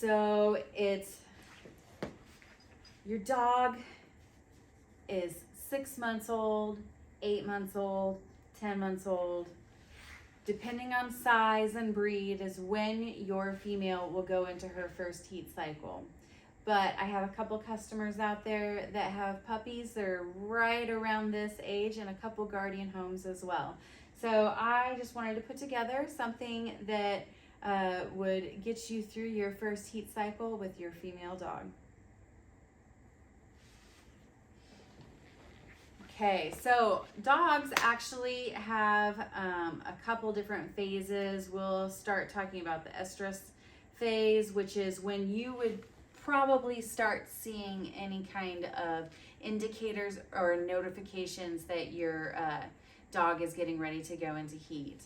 So your dog is 6 months old, 8 months old, 10 months old. Depending on size and breed is when your female will go into her first heat cycle. But I have a couple customers out there that have puppies that are right around this age, and a couple guardian homes as well. So I just wanted to put together something that would get you through your first heat cycle with your female dog. Okay, so dogs actually have a couple different phases. We'll start talking about the estrous phase, which is when you would probably start seeing any kind of indicators or notifications that your dog is getting ready to go into heat.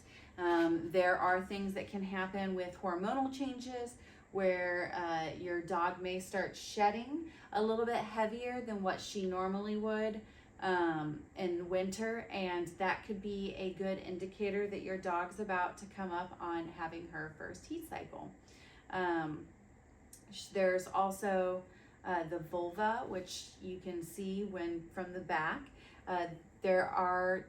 There are things that can happen with hormonal changes where your dog may start shedding a little bit heavier than what she normally would in winter, and that could be a good indicator that your dog's about to come up on having her first heat cycle. There's also the vulva, which you can see when from the back. There are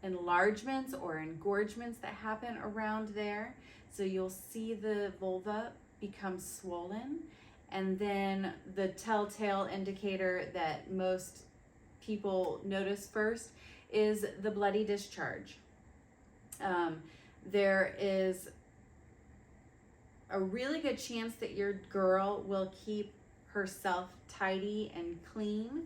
enlargements or engorgements that happen around there. So you'll see the vulva become swollen, and then the telltale indicator that most people notice first is the bloody discharge. There is a really good chance that your girl will keep herself tidy and clean.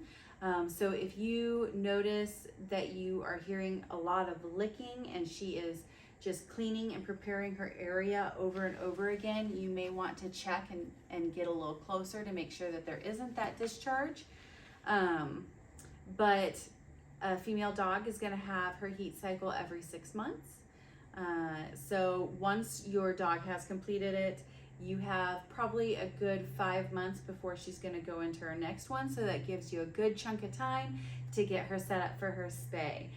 So if you notice that you are hearing a lot of licking and she is just cleaning and preparing her area over and over again, you may want to check and get a little closer to make sure that there isn't that discharge. But a female dog is going to have her heat cycle every 6 months. So once your dog has completed it, you have probably a good 5 months before she's going to go into her next one. So that gives you a good chunk of time to get her set up for her spay.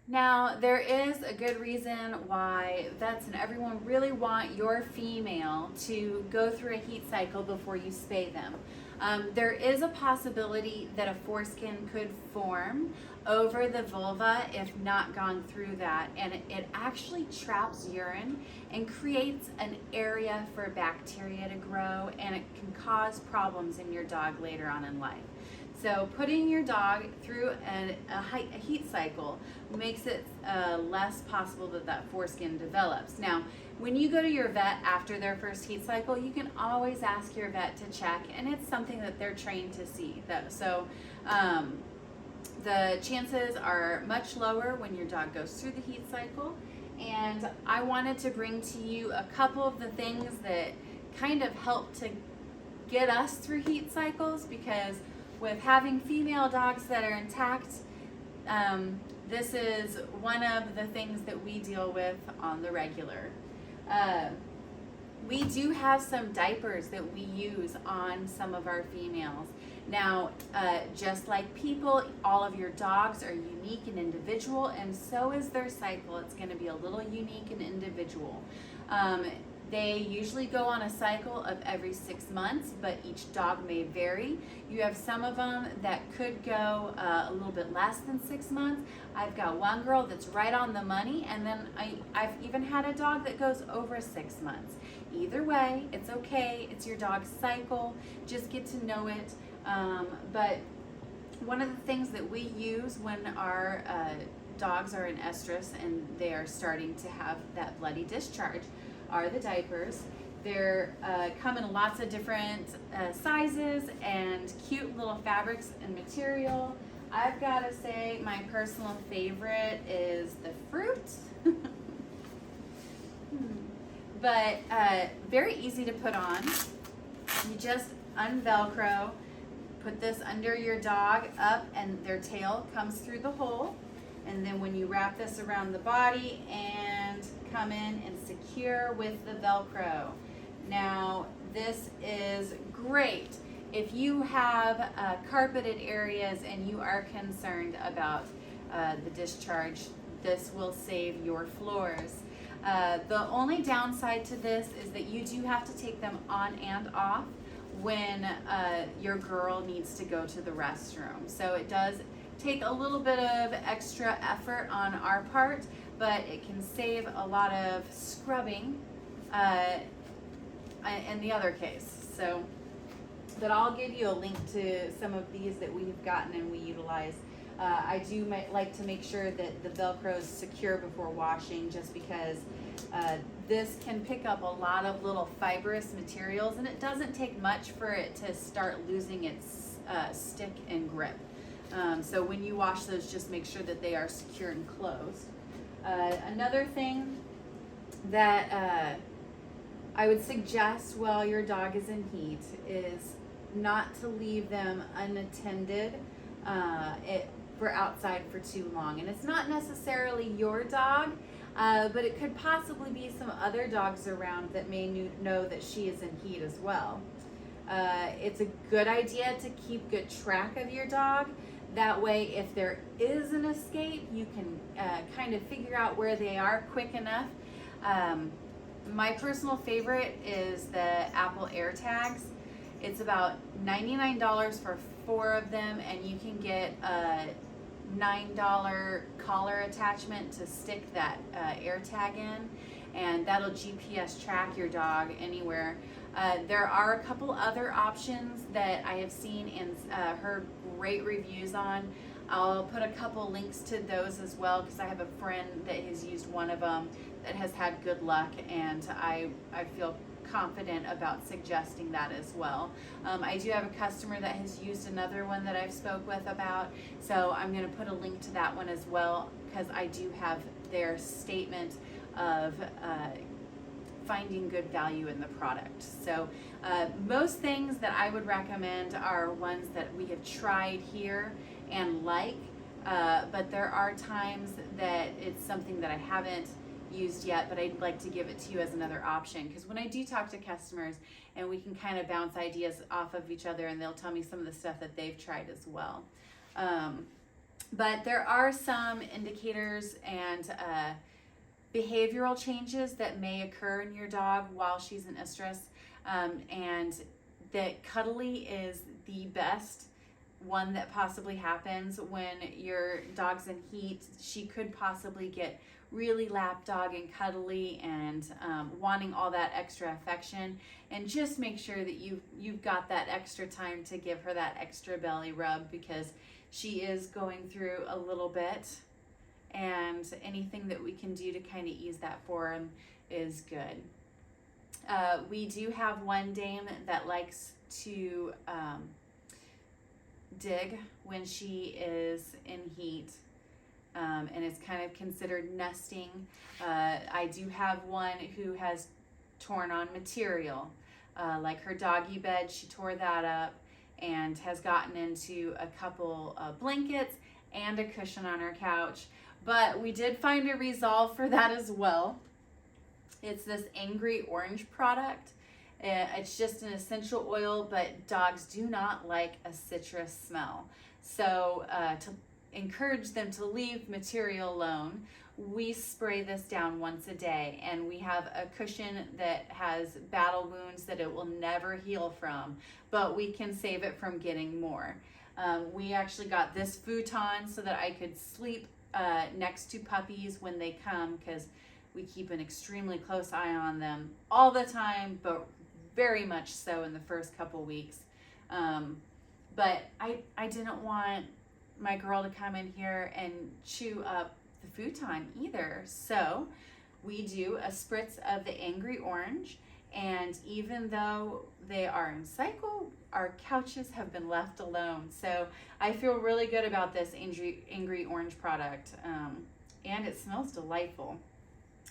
Now, there is a good reason why vets and everyone really want your female to go through a heat cycle before you spay them. There is a possibility that a foreskin could form over the vulva if not gone through that, and it actually traps urine and creates an area for bacteria to grow, and it can cause problems in your dog later on in life. So putting your dog through a heat cycle makes it less possible that foreskin develops. Now, when you go to your vet after their first heat cycle, you can always ask your vet to check, and it's something that they're trained to see. So the chances are much lower when your dog goes through the heat cycle. And I wanted to bring to you a couple of the things that kind of help to get us through heat cycles, because with having female dogs that are intact, this is one of the things that we deal with on the regular. We do have some diapers that we use on some of our females. Now, just like people, all of your dogs are unique and individual, and so is their cycle. It's going to be a little unique and individual. They usually go on a cycle of every 6 months, but each dog may vary. You have some of them that could go a little bit less than 6 months. I've got one girl that's right on the money, and then I've even had a dog that goes over 6 months. Either way, it's okay. It's your dog's cycle. Just get to know it. But one of the things that we use when our dogs are in estrus and they are starting to have that bloody discharge are the diapers. They're come in lots of different sizes and cute little fabrics and material. I've got to say my personal favorite is the fruit. But very easy to put on. You just unvelcro, put this under your dog up, and their tail comes through the hole. And then when you wrap this around the body and come in and secure with the Velcro. Now, this is great if you have carpeted areas and you are concerned about the discharge. this will save your floors. The only downside to this is that you do have to take them on and off when your girl needs to go to the restroom. So it does take a little bit of extra effort on our part, but it can save a lot of scrubbing in the other case. So, but I'll give you a link to some of these that we've gotten and we utilize. I do like to make sure that the Velcro is secure before washing, just because this can pick up a lot of little fibrous materials, and it doesn't take much for it to start losing its stick and grip. So when you wash those, just make sure that they are secure and closed. Another thing that I would suggest while your dog is in heat is not to leave them unattended for outside for too long. And it's not necessarily your dog, but it could possibly be some other dogs around that may know that she is in heat as well. It's a good idea to keep good track of your dog. That way, if there is an escape, you can kind of figure out where they are quick enough. My personal favorite is the Apple AirTags. It's about $99 for 4 of them, and you can get a $9 collar attachment to stick that AirTag in, and that'll GPS track your dog anywhere. There are a couple other options that I have seen and heard great reviews on. I'll put a couple links to those as well, because I have a friend that has used one of them that has had good luck, and I feel confident about suggesting that as well. I do have a customer that has used another one that I've spoke with about, so I'm going to put a link to that one as well, because I do have their statement of finding good value in the product. So most things that I would recommend are ones that we have tried here and like, but there are times that it's something that I haven't used yet, but I'd like to give it to you as another option, because when I do talk to customers, and we can kind of bounce ideas off of each other, and they'll tell me some of the stuff that they've tried as well. But there are some indicators and behavioral changes that may occur in your dog while she's in estrus, and that cuddly is the best one that possibly happens when your dog's in heat. She could possibly get really lapdog and cuddly and wanting all that extra affection, and just make sure that you've got that extra time to give her that extra belly rub, because she is going through a little bit, and anything that we can do to kind of ease that for him is good. We do have one dame that likes to dig when she is in heat, and it's kind of considered nesting. I do have one who has torn on material, like her doggy bed. She tore that up and has gotten into a couple blankets and a cushion on her couch, but we did find a resolve for that as well. It's this Angry Orange product. It's just an essential oil, but dogs do not like a citrus smell. So to encourage them to leave material alone, we spray this down once a day, and we have a cushion that has battle wounds that it will never heal from, but we can save it from getting more. We actually got this futon so that I could sleep next to puppies when they come, because we keep an extremely close eye on them all the time, but very much so in the first couple weeks. But I didn't want my girl to come in here and chew up the futon either. So we do a spritz of the Angry Orange, and even though they are in cycle, our couches have been left alone. So I feel really good about this Angry Orange product, and it smells delightful.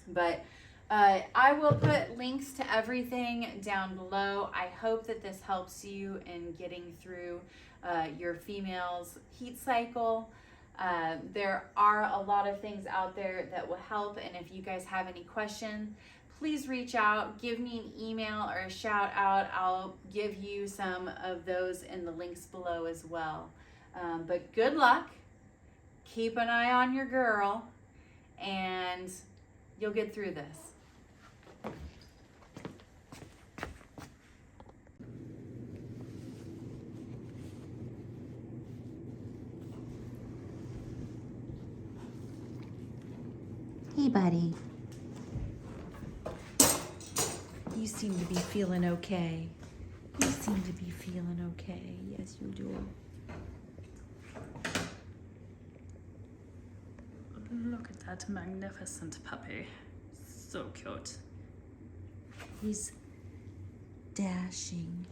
But I will put links to everything down below. I hope that this helps you in getting through your female's heat cycle. There are a lot of things out there that will help, and if you guys have any questions, please reach out, give me an email or a shout out. I'll give you some of those in the links below as well. But good luck, keep an eye on your girl, and you'll get through this. Hey, buddy. You seem to be feeling okay. You seem to be feeling okay. Yes, you do. Look at that magnificent puppy. So cute. He's dashing.